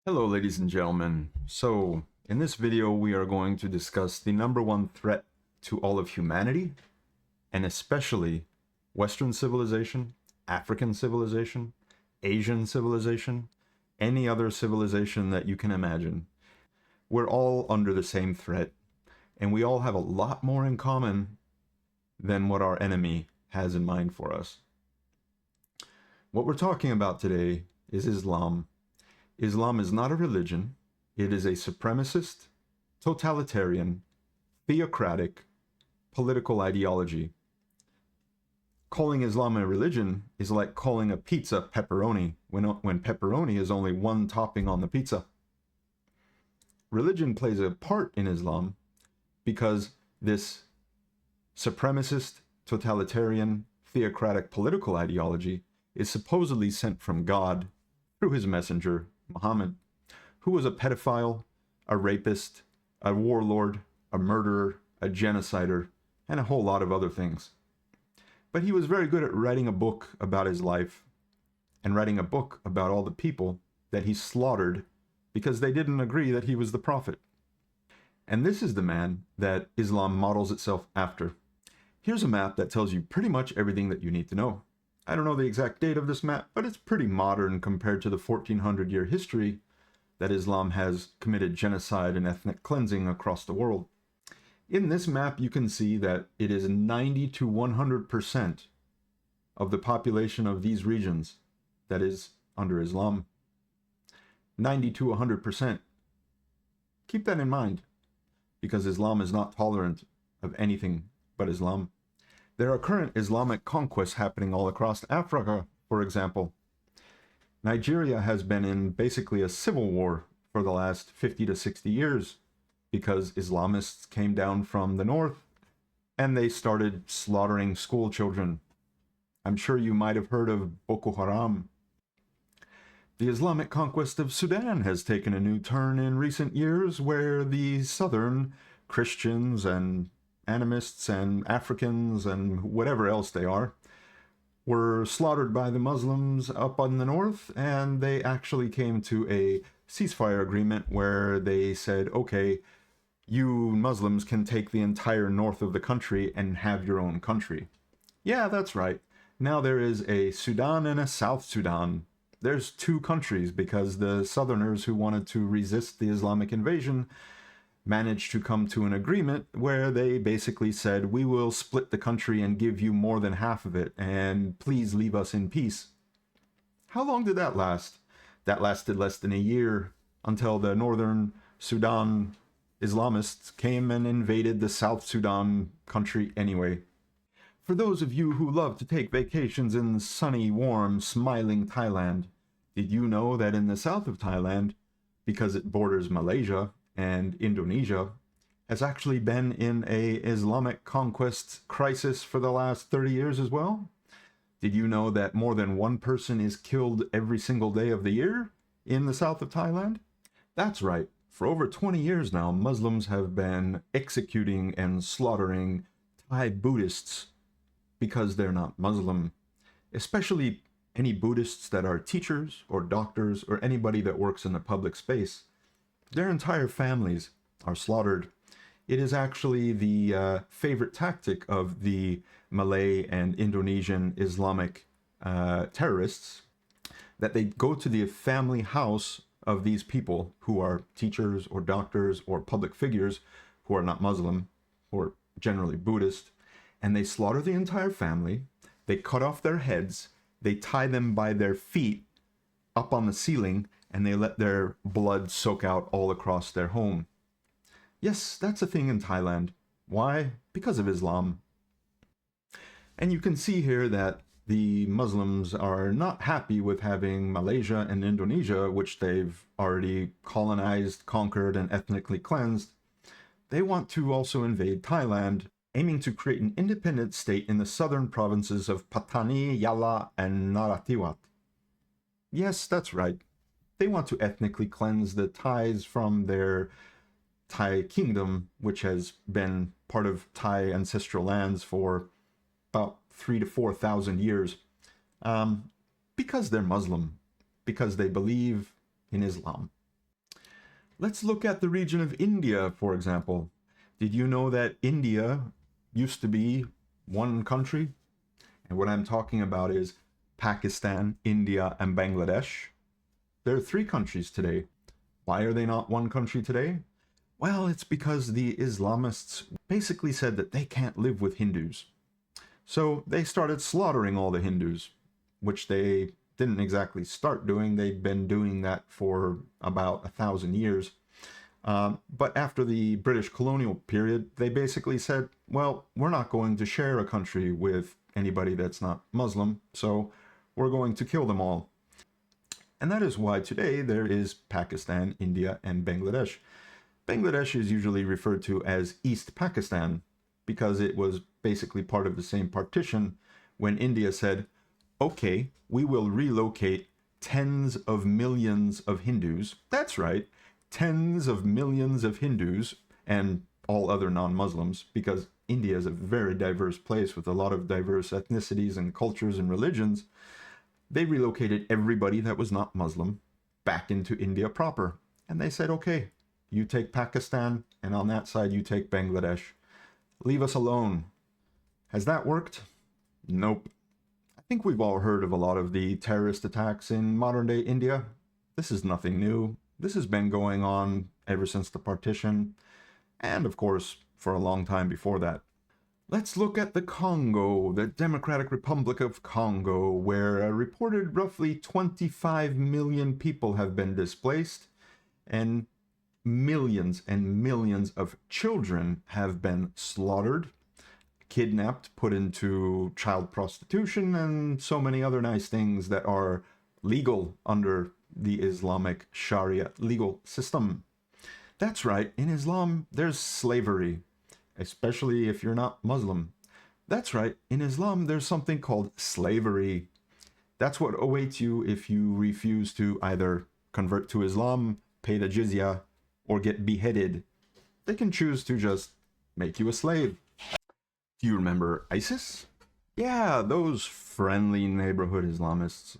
Hello, ladies and gentlemen. So, in this video, we are going to discuss the number one threat to all of humanity, and especially Western civilization, African civilization, Asian civilization, any other civilization that you can imagine. We're all under the same threat, and we all have a lot more in common than what our enemy has in mind for us. What we're talking about today is Islam. Islam is not a religion. It is a supremacist, totalitarian, theocratic, political ideology. Calling Islam a religion is like calling a pizza pepperoni when pepperoni is only one topping on the pizza. Religion plays a part in Islam because this supremacist, totalitarian, theocratic political ideology is supposedly sent from God through his messenger, Muhammad, who was a pedophile, a rapist, a warlord, a murderer, a genocider, and a whole lot of other things. But he was very good at writing a book about his life and writing a book about all the people that he slaughtered because they didn't agree that he was the prophet. And this is the man that Islam models itself after. Here's a map that tells you pretty much everything that you need to know. I don't know the exact date of this map, but it's pretty modern compared to the 1400-year history that Islam has committed genocide and ethnic cleansing across the world. In this map, you can see that it is 90 to 100% of the population of these regions that is under Islam. 90 to 100%. Keep that in mind, because Islam is not tolerant of anything but Islam. There are current Islamic conquests happening all across Africa, for example. Nigeria has been in basically a civil war for the last 50 to 60 years because Islamists came down from the north and they started slaughtering school children. I'm sure you might have heard of Boko Haram. The Islamic conquest of Sudan has taken a new turn in recent years where the southern Christians and animists and Africans and whatever else they are were slaughtered by the Muslims up on the north, and they actually came to a ceasefire agreement where they said, okay, you Muslims can take the entire north of the country and have your own country. Yeah, that's right. Now there is a Sudan and a South Sudan. There's two countries because the southerners who wanted to resist the Islamic invasion managed to come to an agreement where they basically said, we will split the country and give you more than half of it, and please leave us in peace. How long did that last? That lasted less than a year, until the northern Sudan Islamists came and invaded the South Sudan country anyway. For those of you who love to take vacations in sunny, warm, smiling Thailand, did you know that in the south of Thailand, because it borders Malaysia and Indonesia, has actually been in a Islamic conquest crisis for the last 30 years as well? Did you know that more than one person is killed every single day of the year in the south of Thailand? That's right. For over 20 years now, Muslims have been executing and slaughtering Thai Buddhists because they're not Muslim, especially any Buddhists that are teachers or doctors or anybody that works in the public space. Their entire families are slaughtered. It is actually the favorite tactic of the Malay and Indonesian Islamic terrorists that they go to the family house of these people who are teachers or doctors or public figures who are not Muslim or generally Buddhist, and they slaughter the entire family. They cut off their heads. They tie them by their feet up on the ceiling, and they let their blood soak out all across their home. Yes, that's a thing in Thailand. Why? Because of Islam. And you can see here that the Muslims are not happy with having Malaysia and Indonesia, which they've already colonized, conquered, and ethnically cleansed. They want to also invade Thailand, aiming to create an independent state in the southern provinces of Patani, Yala, and Narathiwat. Yes, that's right. They want to ethnically cleanse the Thais from their Thai kingdom, which has been part of Thai ancestral lands for about 3,000 to 4,000 years, because they're Muslim, because they believe in Islam. Let's look at the region of India, for example. Did you know that India used to be one country? And what I'm talking about is Pakistan, India, and Bangladesh. There are three countries today. Why are they not one country today? Well, it's because the Islamists basically said that they can't live with Hindus. So they started slaughtering all the Hindus, which they didn't exactly start doing. They'd been doing that for about 1,000 years. But after the British colonial period, they basically said, well, we're not going to share a country with anybody that's not Muslim, so we're going to kill them all. And that is why today there is Pakistan, India, and Bangladesh. Bangladesh is usually referred to as East Pakistan because it was basically part of the same partition when India said, okay, we will relocate tens of millions of Hindus. That's right, tens of millions of Hindus and all other non-Muslims, because India is a very diverse place with a lot of diverse ethnicities and cultures and religions. They relocated everybody that was not Muslim back into India proper. And they said, okay, you take Pakistan, and on that side you take Bangladesh. Leave us alone. Has that worked? Nope. I think we've all heard of a lot of the terrorist attacks in modern day India. This is nothing new. This has been going on ever since the partition, and of course, for a long time before that. Let's look at the Congo, the Democratic Republic of Congo, where a reported roughly 25 million people have been displaced, and millions of children have been slaughtered, kidnapped, put into child prostitution, and so many other nice things that are legal under the Islamic Shariah legal system. That's right, in Islam there's slavery, especially if you're not Muslim. That's right, in Islam there's something called slavery. That's what awaits you if you refuse to either convert to Islam, pay the jizya, or get beheaded. They can choose to just make you a slave. Do you remember ISIS? Yeah, those friendly neighborhood Islamists.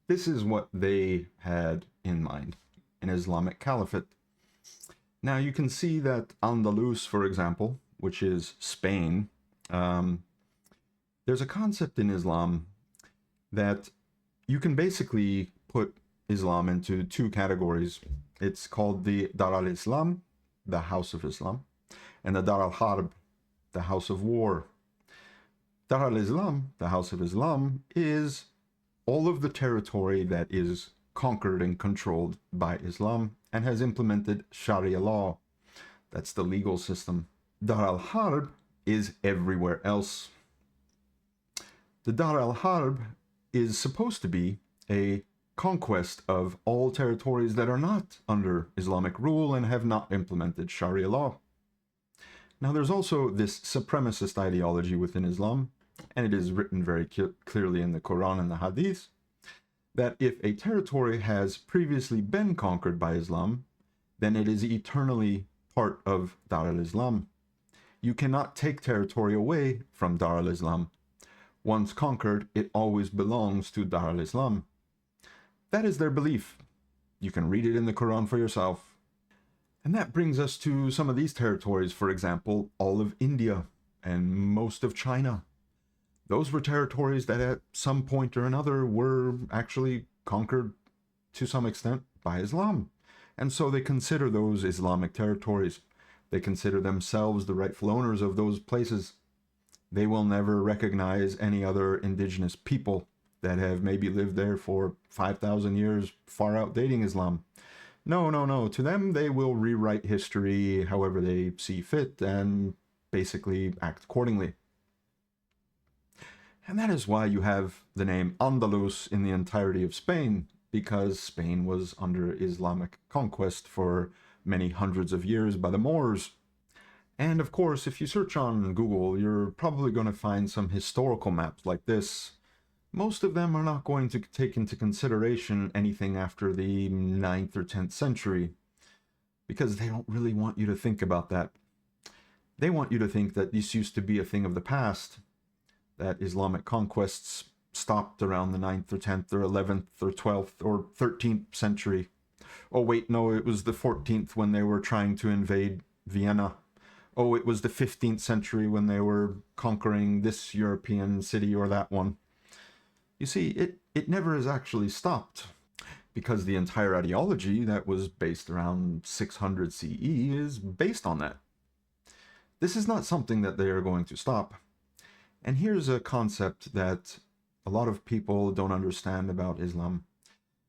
This is what they had in mind, an Islamic caliphate. Now you can see that Andalus, for example, which is Spain, there's a concept in Islam that you can basically put Islam into two categories. It's called the Dar al-Islam, the House of Islam, and the Dar al-Harb, the House of War. Dar al-Islam, the House of Islam, is all of the territory that is conquered and controlled by Islam and has implemented Sharia law. That's the legal system. Dar al-Harb is everywhere else. The Dar al-Harb is supposed to be a conquest of all territories that are not under Islamic rule and have not implemented Sharia law. Now there's also this supremacist ideology within Islam, and it is written very clearly in the Quran and the Hadith, that if a territory has previously been conquered by Islam, then it is eternally part of Dar al-Islam. You cannot take territory away from Dar al-Islam. Once conquered, it always belongs to Dar al-Islam. That is their belief. You can read it in the Quran for yourself. And that brings us to some of these territories, for example, all of India and most of China. Those were territories that at some point or another were actually conquered to some extent by Islam. And so they consider those Islamic territories. They consider themselves the rightful owners of those places. They will never recognize any other indigenous people that have maybe lived there for 5,000 years, far outdating Islam. No, no, no. To them, they will rewrite history however they see fit and basically act accordingly. And that is why you have the name Andalus in the entirety of Spain, because Spain was under Islamic conquest for many hundreds of years by the Moors. And of course, if you search on Google, you're probably going to find some historical maps like this. Most of them are not going to take into consideration anything after the 9th or 10th century, because they don't really want you to think about that. They want you to think that this used to be a thing of the past, that Islamic conquests stopped around the 9th or 10th or 11th or 12th or 13th century. Oh, wait, no, it was the 14th when they were trying to invade Vienna. Oh, it was the 15th century when they were conquering this European city or that one. You see, it never has actually stopped, because the entire ideology that was based around 600 CE is based on that. This is not something that they are going to stop. And here's a concept that a lot of people don't understand about Islam.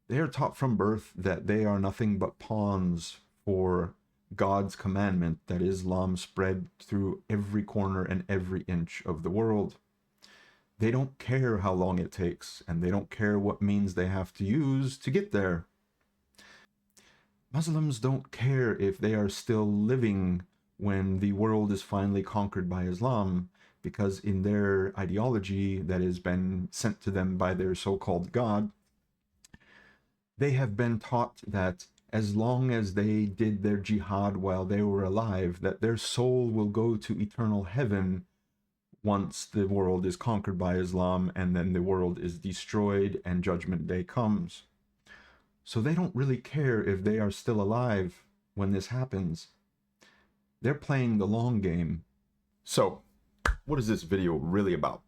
They are taught from birth that they are nothing but pawns for God's commandment that Islam spread through every corner and every inch of the world. They don't care how long it takes, and they don't care what means they have to use to get there. Muslims don't care if they are still living when the world is finally conquered by Islam, because in their ideology that has been sent to them by their so-called God, they have been taught that as long as they did their jihad while they were alive, that their soul will go to eternal heaven once the world is conquered by Islam, and then the world is destroyed and Judgment Day comes. So they don't really care if they are still alive when this happens. They're playing the long game. So, what is this video really about?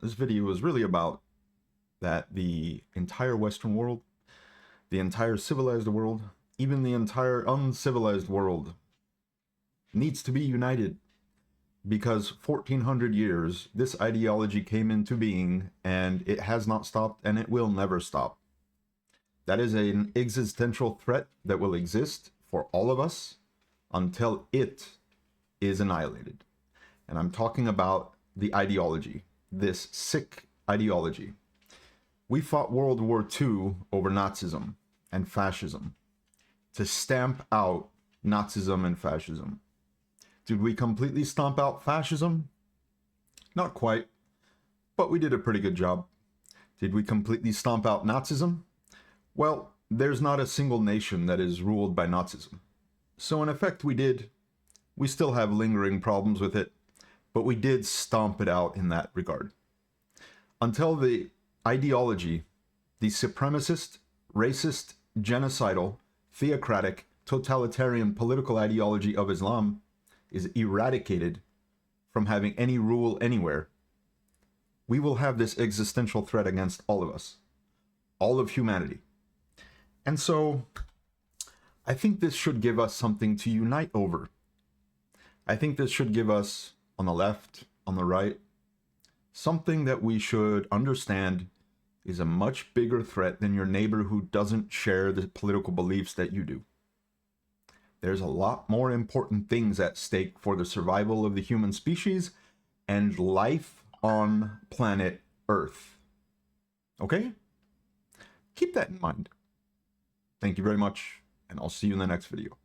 This video is really about that the entire Western world, the entire civilized world, even the entire uncivilized world needs to be united. Because 1400 years, this ideology came into being, and it has not stopped, and it will never stop. That is an existential threat that will exist for all of us until it is annihilated. And I'm talking about the ideology, this sick ideology. We fought World War II over Nazism and fascism to stamp out Nazism and fascism. Did we completely stomp out fascism? Not quite, but we did a pretty good job. Did we completely stomp out Nazism? Well, there's not a single nation that is ruled by Nazism. So in effect we did. We still have lingering problems with it, but we did stomp it out in that regard. Until the ideology, the supremacist, racist, genocidal, theocratic, totalitarian political ideology of Islam is eradicated from having any rule anywhere, we will have this existential threat against all of us, all of humanity. And so, I think this should give us something to unite over. I think this should give us, on the left, on the right, something that we should understand is a much bigger threat than your neighbor who doesn't share the political beliefs that you do. There's a lot more important things at stake for the survival of the human species and life on planet Earth. Okay? Keep that in mind. Thank you very much, and I'll see you in the next video.